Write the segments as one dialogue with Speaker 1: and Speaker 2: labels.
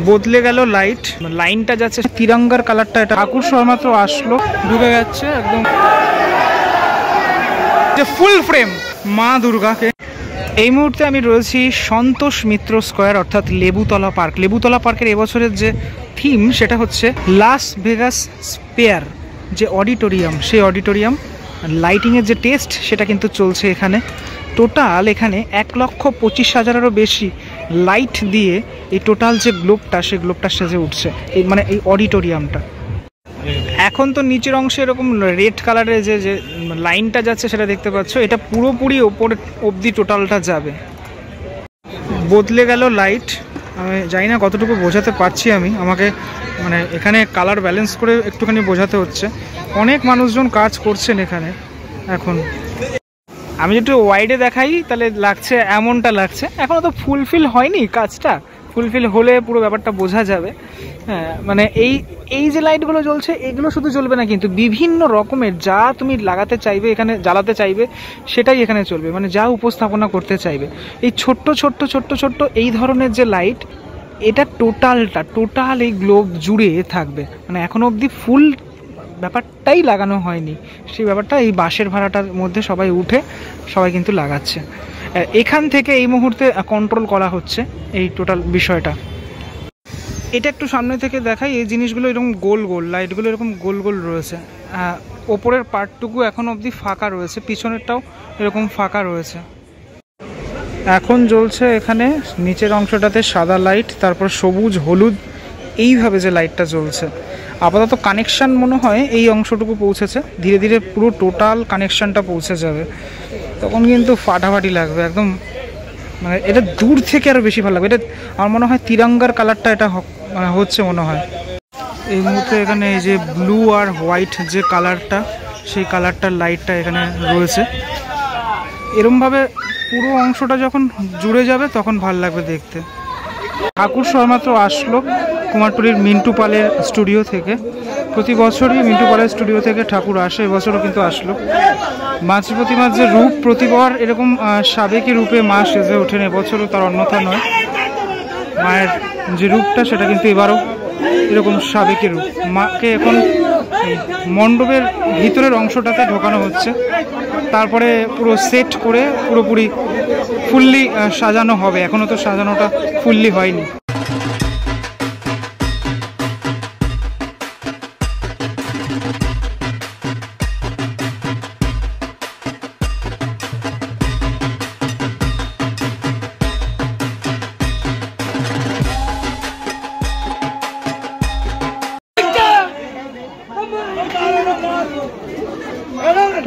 Speaker 1: বদলে গেল লাইট, লাইনটা যাচ্ছে তিরঙ্গার কালারটা, এটা ঠাকুর সবেমাত্র আসলো, ঢুকে যাচ্ছে একদম ফুল ফ্রেম মা দুর্গাকে। এই মুহূর্তে আমি রয়েছি সন্তোষ মিত্র স্কোয়ার অর্থাৎ লেবুতলা পার্ক। লেবুতলা পার্কের এবছরের যে থিম সেটা হচ্ছে লাস ভেগাস স্পেয়ার, যে অডিটোরিয়াম, সেই অডিটোরিয়াম লাইটিংয়ের যে টেস্ট সেটা কিন্তু চলছে এখানে। টোটাল এখানে 1,25,000-এরও বেশি লাইট দিয়ে এই টোটাল যে গ্লোবটা, সেই গ্লোবটা সেজে উঠছে, এই মানে এই অডিটোরিয়ামটা। এখন তো নিচের অংশে এরকম রেড কালারের যে যে লাইনটা যাচ্ছে সেটা দেখতে পাচ্ছ, এটা পুরোপুরি ওপরে অবধি টোটালটা যাবে। বদলে গেল লাইট, আমি জানি না কতটুকু বোঝাতে পারছি আমি, আমাকে মানে এখানে কালার ব্যালেন্স করে একটুখানি বোঝাতে হচ্ছে। অনেক মানুষজন কাজ করছেন এখানে এখন। আমি একটু ওয়াইডে দেখাই তাহলে লাগছে এমনটা লাগছে, এখনও তো ফুলফিল হয়নি কাজটা, ফুলফিল হলে পুরো ব্যাপারটা বোঝা যাবে। হ্যাঁ, মানে এই যে লাইটগুলো জ্বলছে এগুলো শুধু জ্বলবে না, কিন্তু বিভিন্ন রকমের যা তুমি লাগাতে চাইবে এখানে, জ্বালাতে চাইবে সেটাই এখানে চলবে, মানে যা উপস্থাপনা করতে চাইবে। এই ছোট্ট ছোট্ট ছোট্ট ছোট্ট এই ধরনের যে লাইট, এটা টোটাল এই গ্লোব জুড়ে থাকবে, মানে এখনো অবধি ফুল ব্যাপারটাই লাগানো হয়নি। সেই ব্যাপারটা এই বাঁশের ভাড়াটার মধ্যে সবাই উঠে সবাই কিন্তু লাগাচ্ছে। এখান থেকে এই মুহূর্তে কন্ট্রোল করা হচ্ছে এই টোটাল বিষয়টা। এটা একটু সামনে থেকে দেখাই, এই জিনিসগুলো এরকম গোল গোল, লাইটগুলো এরকম গোল গোল রয়েছে। ওপরের পার্টটুকু এখন অবধি ফাঁকা রয়েছে, পিছনেরটাও এরকম ফাঁকা রয়েছে। এখন জ্বলছে এখানে নিচের অংশটাতে সাদা লাইট, তারপর সবুজ হলুদ, এইভাবে যে লাইটটা জ্বলছে। আপাতত কানেকশান মনে হয় এই অংশটুকু পৌঁছেছে, ধীরে ধীরে পুরো টোটাল কানেকশানটা পৌঁছে যাবে, তখন কিন্তু ফাটাফাটি লাগবে একদম। মানে এটা দূর থেকে আরও বেশি ভালো লাগবে। এটা আমার মনে হয় তিরঙ্গার কালারটা এটা হচ্ছে মনে হয় এই মুহূর্তে। এখানে এই যে ব্লু আর হোয়াইট যে কালারটা, সেই কালারটার লাইটটা এখানে রয়েছে। এরমভাবে পুরো অংশটা যখন জুড়ে যাবে তখন ভালো লাগবে দেখতে। ঠাকুর সবেমাত্র আসলো কুমারটুলির মিন্টু পালের স্টুডিও থেকে। প্রতি বছরই মিন্টু পালের স্টুডিও থেকে ঠাকুর আসে, এবছরও কিন্তু আসলো। মাছ প্রতিমার যে রূপ, প্রতিবার এরকম সাবেকি রূপে মা সেজে ওঠেন, এবছরও তার অন্যথা নয়। মায়ের যে রূপটা সেটা কিন্তু এবারও এরকম সাবেকি রূপ। মাকে এখন মণ্ডপের ভিতরের অংশটাতে ঢোকানো হচ্ছে, তারপরে পুরো সেট করে পুরোপুরি ফুললি সাজানো হবে। এখনও তো সাজানোটা ফুললি হয়নি।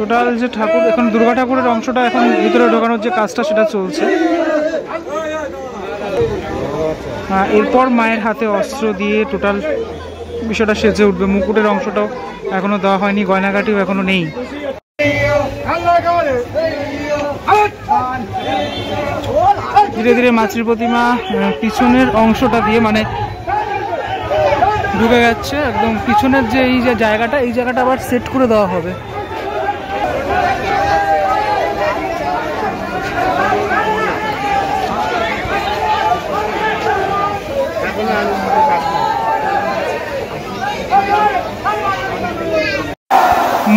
Speaker 1: টোটাল যে ঠাকুর, এখন দুর্গা ঠাকুরের অংশটা এখন ভিতরে ঢোকানোর যে কাজটা সেটা চলছে। এরপর মায়ের হাতে অস্ত্র দিয়ে টোটাল বিষয়টা সেজে উঠবে। মুকুটের অংশটাও এখনো দেওয়া হয়নি, গয়নাগাটিও এখনো নেই। ধীরে ধীরে মাতৃ প্রতিমা পিছনের অংশটা দিয়ে মানে ঢুকে যাচ্ছে একদম। পিছনের যে এই যে জায়গাটা, এই জায়গাটা আবার সেট করে দেওয়া হবে।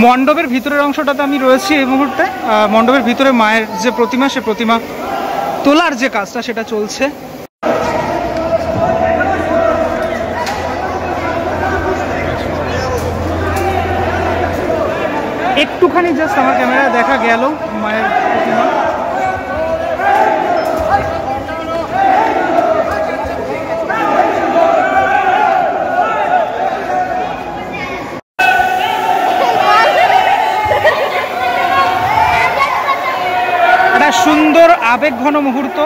Speaker 1: মণ্ডপের ভিতরের অংশটাতে আমি রয়েছি এই মুহূর্তে। মণ্ডপের ভিতরে মায়ের যে প্রতিমা, সে প্রতিমা তোলার যে কাজটা সেটা চলছে। একটুখানি জাস্ট আমার ক্যামেরায় দেখা গেল মায়ের প্রতিমা। সুন্দর আবেগঘন মুহূর্ত।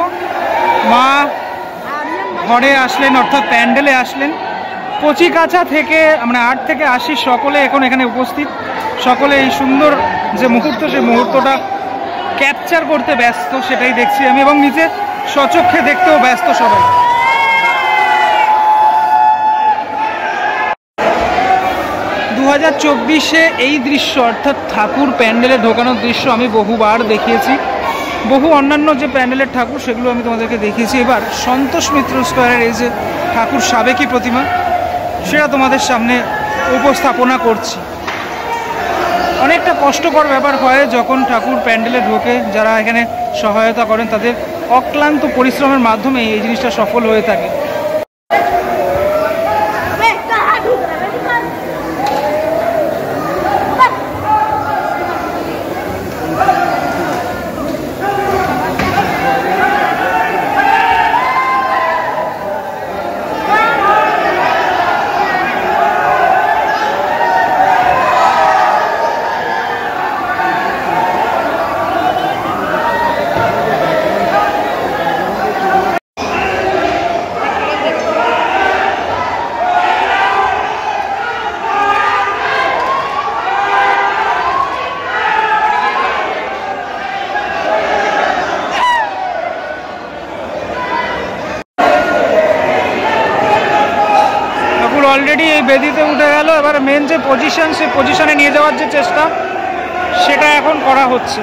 Speaker 1: মা ঘরে আসলেন, অর্থাৎ প্যান্ডেলে আসলেন। কচিকাঁচা থেকে মানে 8 থেকে 80 সকলে এখন এখানে উপস্থিত। সকলে এই সুন্দর যে মুহূর্ত, সেই মুহূর্তটা ক্যাপচার করতে ব্যস্ত, সেটাই দেখছি আমি, এবং নিজে স্বচক্ষে দেখতেও ব্যস্ত সবাই। দু 2024-এ এই দৃশ্য অর্থাৎ ঠাকুর প্যান্ডেলে ঢোকানোর দৃশ্য আমি বহুবার দেখিয়েছি। বহু অন্যান্য যে প্যান্ডেলের ঠাকুর সেগুলো আমি তোমাদেরকে দেখিয়েছি। এবার সন্তোষ মিত্র স্কোয়ারের এই যে ঠাকুর সাবেকি প্রতিমা, সেটা তোমাদের সামনে উপস্থাপনা করছি। অনেকটা কষ্টকর ব্যাপার হয় যখন ঠাকুর প্যান্ডেলে ঢোকে। যারা এখানে সহায়তা করেন তাদের অক্লান্ত পরিশ্রমের মাধ্যমে এই জিনিসটা সফল হয়ে থাকে। অলরেডি এই বেদিতে উঠে গেল। এবার মেন যে পজিশন, সেই পজিশনে নিয়ে যাওয়ার যে চেষ্টা সেটা এখন করা হচ্ছে।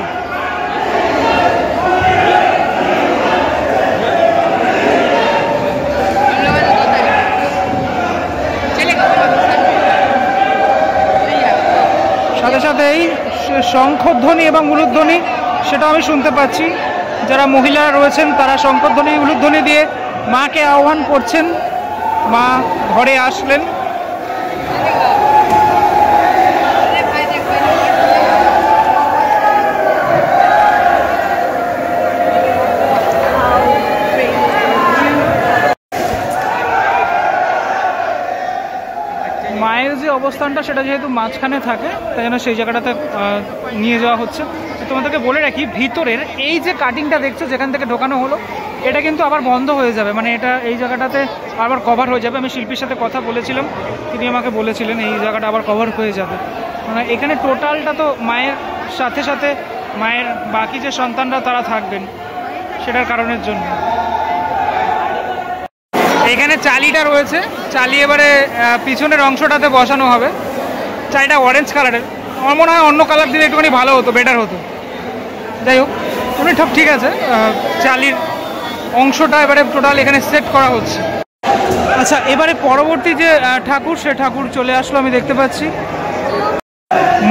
Speaker 1: সাথে সাথে এই শঙ্খধ্বনি এবং উলুধ্বনি সেটা আমি শুনতে পাচ্ছি। যারা মহিলারা রয়েছেন তারা শঙ্খধ্বনি উলুধ্বনি দিয়ে মাকে আহ্বান করছেন। মা ঘরে আসলেন। মায়ের যে অবস্থানটা সেটা যেহেতু মাঝখানে থাকে, তাই জন্য সেই জায়গাটাতে নিয়ে যাওয়া হচ্ছে। তোমাদেরকে বলে রাখি, ভিতরের এই যে কাটিংটা দেখছো যেখান থেকে ঢোকানো হলো, এটা কিন্তু আবার বন্ধ হয়ে যাবে, মানে এটা এই জায়গাটাতে আবার কভার হয়ে যাবে। আমি শিল্পীর সাথে কথা বলেছিলাম, তিনি আমাকে বলেছিলেন এই জায়গাটা আবার কভার হয়ে যাবে। মানে এখানে টোটালটা তো মায়ের সাথে সাথে মায়ের বাকি যে সন্তানরা তারা থাকবেন, সেটার কারণের জন্য। এখানে চালিটা রয়েছে, চালি এবারে পিছনের অংশটাতে বসানো হবে। চালিটা অরেঞ্জ কালারের, আমার মনে হয় অন্য কালার দিলে একটুখানি ভালো হতো, বেটার হতো। যাই হোক, তুমি ঠিক আছে। চালির অংশটা এবারে টোটাল এখানে সেট করা হচ্ছে। আচ্ছা, এবারে পরবর্তী যে ঠাকুর, সে ঠাকুর চলে আসলো, আমি দেখতে পাচ্ছি।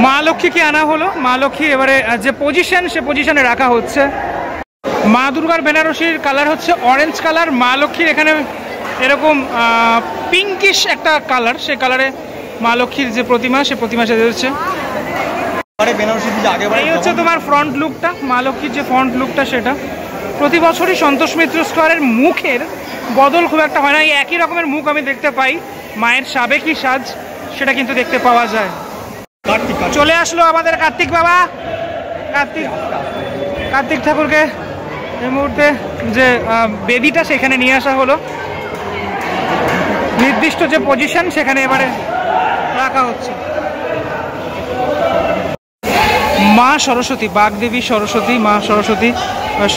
Speaker 1: মা লক্ষ্মীকে আনা হলো। মা লক্ষ্মী এবারে যে পজিশন, সে পজিশনে রাখা হচ্ছে। মা দুর্গার বেনারসির কালার হচ্ছে অরেঞ্জ কালার। মা লক্ষ্মীর এখানে এরকম পিঙ্কিশ একটা কালার, সে কালারে মা লক্ষ্মীর যে প্রতিমা, সে প্রতিমা সেজে হচ্ছে। এই হচ্ছে তোমার ফ্রন্ট লুকটা, মা লক্ষ্মীর যে ফ্রন্ট লুকটা সেটা। প্রতি বছরই সন্তোষ মিত্র স্কোয়ারের মুখের বদল খুব একটা হয় না, এই একই রকমের মুখ আমি দেখতে পাই। মায়ের সাবেকি সাজ সেটা কিন্তু দেখতে পাওয়া যায়। চলে আসলো আমাদের কার্তিক বাবা। কার্তিক ঠাকুরকে এই মুহূর্তে যে বেদিটা সেখানে নিয়ে আসা হলো। নির্দিষ্ট যে পজিশন সেখানে এবারে রাখা হচ্ছে। মা সরস্বতী, বাগদেবী সরস্বতী, মা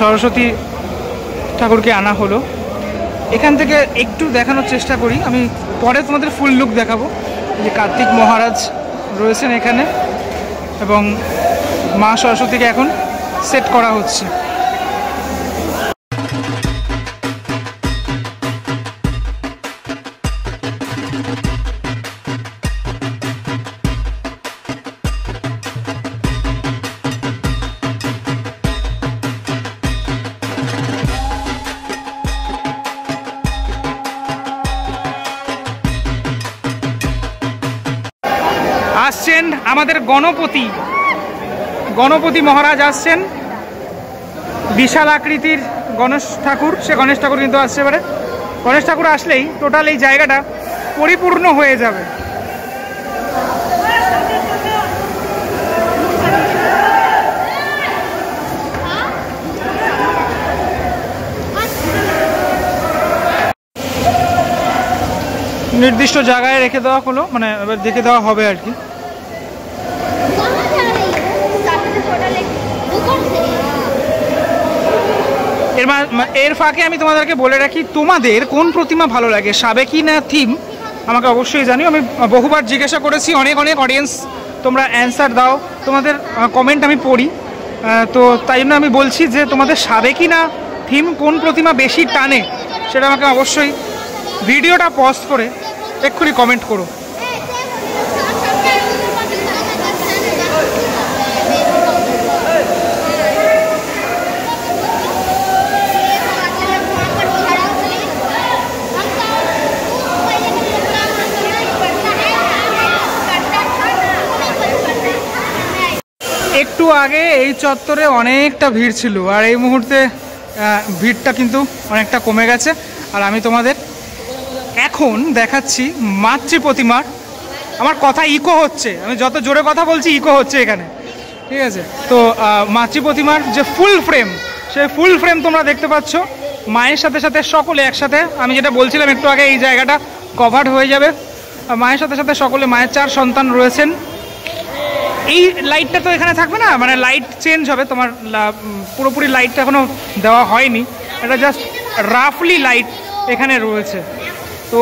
Speaker 1: সরস্বতী ঠাকুরকে আনা হলো। এখান থেকে একটু দেখানোর চেষ্টা করি, আমি পরে তোমাদের ফুল লুক দেখাবো। যে কার্তিক মহারাজ রয়েছেন এখানে এবং মা সরস্বতীকে এখন সেট করা হচ্ছে। আসছেন আমাদের গণপতি মহারাজ আসছেন। বিশাল আকৃতির গণেশ ঠাকুর, সে গণেশ ঠাকুর কিন্তু আসছে। এবারে গণেশ ঠাকুর আসলেই টোটাল এই জায়গাটা পরিপূর্ণ হয়ে যাবে। নির্দিষ্ট জায়গায় রেখে দেওয়া হলো, মানে এবার দেখে দেওয়া হবে আর কি। এর ফাঁকে আমি তোমাদেরকে বলে রাখি, তোমাদের কোন প্রতিমা ভালো লাগে, সাবেকি না থিম, আমাকে অবশ্যই জানিও। আমি বহুবার জিজ্ঞাসা করেছি, অনেক অডিয়েন্স তোমরা অ্যান্সার দাও, তোমাদের কমেন্ট আমি পড়ি। তো তাই জন্য আমি বলছি যে তোমাদের সাবেকি না থিম কোন প্রতিমা বেশি টানে সেটা আমাকে অবশ্যই ভিডিওটা পজ করে এক্ষুনি কমেন্ট করো। একটু আগে এই চত্বরে অনেকটা ভিড় ছিল, আর এই মুহূর্তে ভিড়টা কিন্তু অনেকটা কমে গেছে। আর আমি তোমাদের এখন দেখাচ্ছি মাতৃ প্রতিমার। আমার কথা ইকো হচ্ছে, আমি যত জোরে কথা বলছি ইকো হচ্ছে এখানে, ঠিক আছে? তো মাতৃ প্রতিমার যে ফুল ফ্রেম, সেই ফুল ফ্রেম তোমরা দেখতে পাচ্ছ। মায়ের সাথে সাথে সকলে একসাথে, আমি যেটা বলছিলাম একটু আগে, এই জায়গাটা কভার হয়ে যাবে মায়ের সাথে সাথে সকলে। মায়ের 4 সন্তান রয়েছেন। এই লাইটটা তো এখানে থাকবে না, মানে লাইট চেঞ্জ হবে তোমার, পুরোপুরি লাইটটা এখনো দেওয়া হয়নি, এটা জাস্ট রাফলি লাইট এখানে রয়েছে। তো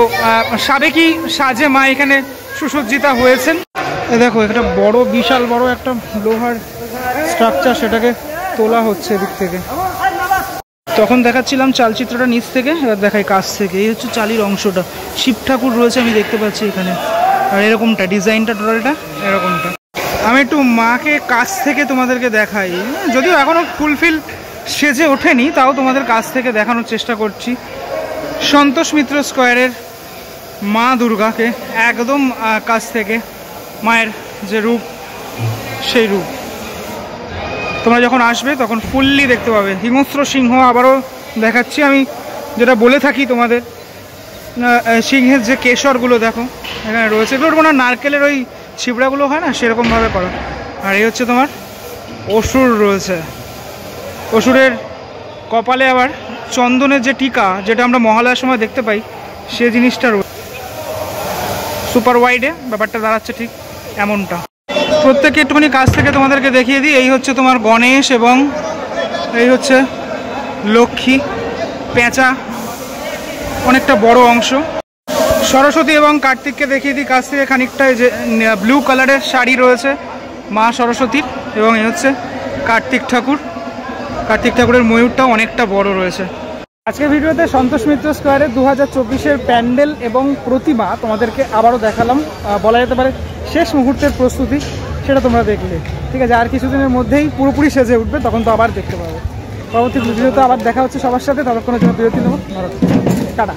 Speaker 1: সাবেকি সাজে মা এখানে সুসজ্জিতা হয়েছেন। দেখো একটা বড় বিশাল বড় একটা লোহার স্ট্রাকচার, সেটাকে তোলা হচ্ছে এদিক থেকে। তখন দেখাচ্ছিলাম চালচিত্রটা নিচ থেকে, এবার দেখাই কাছ থেকে। এই হচ্ছে চালির অংশটা, শিব ঠাকুর রয়েছে আমি দেখতে পাচ্ছি এখানে, আর এরকমটা ডিজাইনটা টোটালটা এরকমটা। আমি একটু মাকে কাছ থেকে তোমাদেরকে দেখাই, যদিও এখনও ফুলফিল সেজে ওঠেনি, তাও তোমাদের কাছ থেকে দেখানোর চেষ্টা করছি। সন্তোষ মিত্র স্কোয়ারের মা দুর্গাকে একদম কাছ থেকে, মায়ের যে রূপ সেই রূপ তোমরা যখন আসবে তখন ফুললি দেখতে পাবে। হিংস্র সিংহ আবারও দেখাচ্ছি আমি, যেটা বলে থাকি তোমাদের, সিংহের যে কেশরগুলো দেখো এখানে রয়েছে, এগুলোর মনে হয় নারকেলের ওই ছিবড়াগুলো হয় না, সেরকমভাবে করা। আর এই হচ্ছে তোমার অসুর রয়েছে, অসুরের কপালে আবার চন্দনের যে টিকা, যেটা আমরা মহালয়ার সময় দেখতে পাই, সে জিনিসটা রয়েছে। সুপার ওয়াইডে ব্যাপারটা দাঁড়াচ্ছে ঠিক এমনটা। প্রত্যেককে একটুখানি কাছ থেকে তোমাদেরকে দেখিয়ে দিই। এই হচ্ছে তোমার গণেশ এবং এই হচ্ছে লক্ষ্মী, পেঁচা অনেকটা বড় অংশ। সরস্বতী এবং কার্তিককে দেখিয়ে দিই কাছ থেকে খানিকটা। যে ব্লু কালারের শাড়ি রয়েছে মা সরস্বতীর, এবং এই হচ্ছে কার্তিক ঠাকুর। কার্তিক ঠাকুরের ময়ূরটাও অনেকটা বড় রয়েছে। আজকের ভিডিওতে সন্তোষ মিত্র স্কোয়ারে 2024-এর প্যান্ডেল এবং প্রতিমা তোমাদেরকে আবারও দেখালাম। বলা যেতে পারে শেষ মুহূর্তের প্রস্তুতি, সেটা তোমরা দেখলে, ঠিক আছে? আর কিছুদিনের মধ্যেই পুরোপুরি সেজে উঠবে, তখন তো আবার দেখতে পাবে। পরবর্তী ভিডিওতে আবার দেখা হচ্ছে সবার সাথে, ততক্ষণের জন্য বিরতি নেব। টাটা।